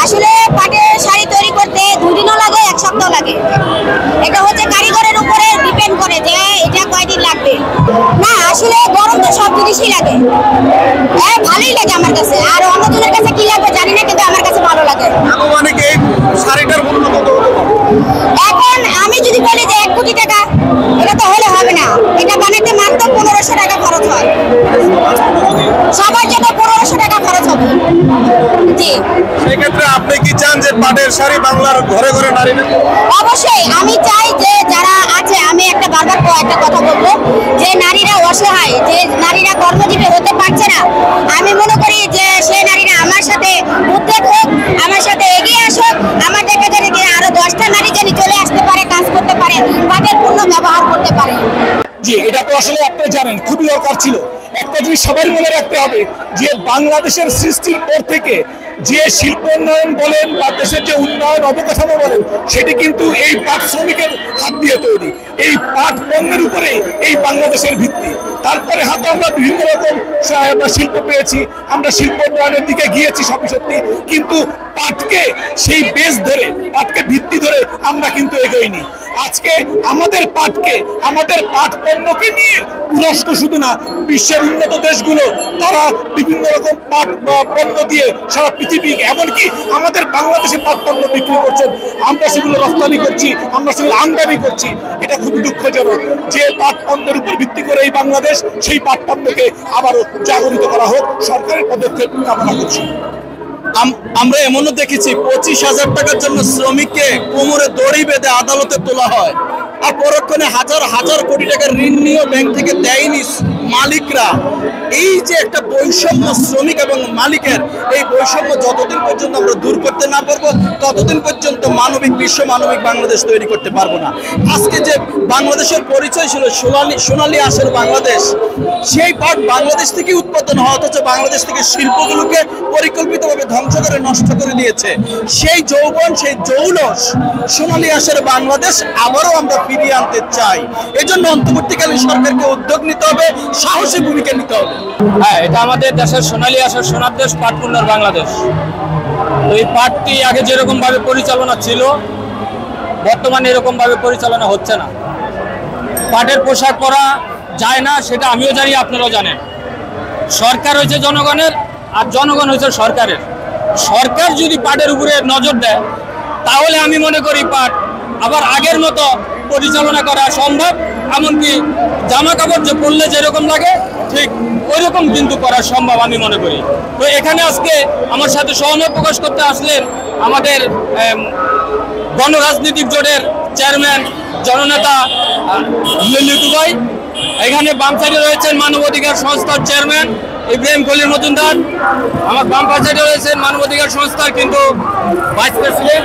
আসলে পাটের শাড়ি তৈরি করতে 2 দিনও লাগে, 1 সপ্তাহ লাগে। এটা হচ্ছে কারিগরের উপরে ডিপেন্ড করে যে এটা কয়দিন লাগবে। না আসলে গরম তো সব জিনিসই লাগে, ভালোই লাগে আমার কাছে। আর অন্যজনের কাছে কি লাগবে জানি না, কিন্তু আমার কাছে ভালো লাগে। অনেকে শাড়িটার মূল্য কত? এখন আমি যদি বলি যে 1 কোটি টাকা, এটা তো হলে হবে না। এটা বানাতে মাত্র 1500 টাকা খরচ হয়। সবার জন্য 1500 টাকা খরচ হবে। জি, সেই ক্ষেত্রে আপনি কি চান যে পাটের শাড়ি বাংলার ঘরে ঘরে নারী? অবশ্যই আমি চাই যে যারা আছে, আমি একটা বারবার একটা কথা বলবো যে নারীরা অসহায়, যে নারীরা কর্মজীবী হতে পারছে না। আমি মনে করি যে সেই নারীরা আমার সাথে উদ্যোগ হোক, আমার সাথে এগিয়ে আসুক। আমার দেখা যায় যে আরো 10টা নারী যেন চলে আসতে পারে, কাজ করতে পারে, পাটের পণ্য ব্যবহার করতে পারে। জি, এটা তো আসলে আপনি জানেন খুবই দরকার ছিল। একটা জিনিস সবাই মনে রাখতে হবে যে বাংলাদেশের সৃষ্টির পর থেকে যে শিল্প উন্নয়ন বলেন বা দেশের যে উন্নয়ন অবকাঠামো বলেন, সেটি কিন্তু এই পাট শ্রমিকের হাত দিয়ে তৈরি। এই পাট পণ্যের উপরে এই বাংলাদেশের ভিত্তি। তারপরে হাতে আমরা বিভিন্ন রকম শিল্প পেয়েছি, আমরা শিল্প উন্নয়নের দিকে গিয়েছি সবই সত্যি, কিন্তু পাটকে সেই বেস ধরে, পাটকে ভিত্তি ধরে আমরা কিন্তু এগোইনি। আজকে আমাদের পাটকে, আমাদের পাট পণ্যকে নিয়ে তুরস্ক শুধু না, বিশ্বের উন্নত দেশগুলো তারা বিভিন্ন রকম পাট পণ্য দিয়ে সারা পৃথিবী, এমনকি আমাদের বাংলাদেশে পাট পণ্য বিক্রি করছেন। আমরা সেগুলো রপ্তানি করছি, আমরা সেগুলো আমদানি করছি। এটা খুবই দুঃখজনক যে পাট পণ্যের উপর ভিত্তি করে এই বাংলাদেশ, সেই পাট পণ্যকে আবারও জাগরিত করা হোক, সরকারের পদক্ষেপ কামনা করছি। আমরা এমনও দেখেছি 25,000 টাকার জন্য শ্রমিককে কোমরে দড়ি বেঁধে আদালতে তোলা হয়, আর পরক্ষণে হাজার হাজার কোটি টাকার ঋণ নিয়েও ব্যাংক থেকে দেয়নি মালিকরা। এই যে একটা বৈষম্য শ্রমিক এবং মালিকের, এই বৈষম্য যতদিন পর্যন্ত আমরা দূর করতে না পারবো, ততদিন পর্যন্ত মানবিক বিশ্ব, মানবিক বাংলাদেশ তৈরি করতে পারবো না। আজকে যে বাংলাদেশের পরিচয় ছিল সোনালী আঁশের বাংলাদেশ, সেই পাট বাংলাদেশ থেকে উৎপাদন হওয়া, অথচ বাংলাদেশ থেকে শিল্পগুলোকে পরিকল্পিতভাবে ধ্বংস করে নষ্ট করে দিয়েছে। সেই যৌবন, সেই জৌলস সোনালী আঁশের বাংলাদেশ আবারও আমরা ফিরিয়ে আনতে চাই। এজন্য অন্তর্বর্তীকালীন সরকারকে উদ্যোগ নিতে হবে, সাহসী ভূমিকা নিতে হবে। হ্যাঁ, এটা আমাদের দেশের সোনালী আঁশের সোনার দেশ, পাট পণ্যের বাংলাদেশ। এই পাটটি আগে যেরকম ভাবে পরিচালনা ছিল, বর্তমানে এরকম ভাবে পরিচালনা হচ্ছে না। পাটের পোশাক পরা যায় না, সেটা আমিও জানি, আপনারাও জানেন। সরকার হয়েছে জনগণের, আর জনগণ হয়েছে সরকারের। সরকার যদি পাটের উপরে নজর দেয়, তাহলে আমি মনে করি পাট আবার আগের মতো পরিচালনা করা সম্ভব। এমনকি জামা কাপড় যে পরলে যেরকম লাগে, ঠিক ওইরকম কিন্তু করা সম্ভব আমি মনে করি। তো এখানে আজকে আমার সাথে সহমত প্রকাশ করতে আসলেন আমাদের গণরাজনৈতিক জোটের চেয়ারম্যান, জননেতা লিটু ভাই। এখানে বাম সাইডে রয়েছেন মানবাধিকার সংস্থার চেয়ারম্যান ইব্রাহিম খলিল মজুমদার। আমার বাম পাশে রয়েছেন মানবাধিকার সংস্থার কিন্তু ভাইস প্রেসিডেন্ট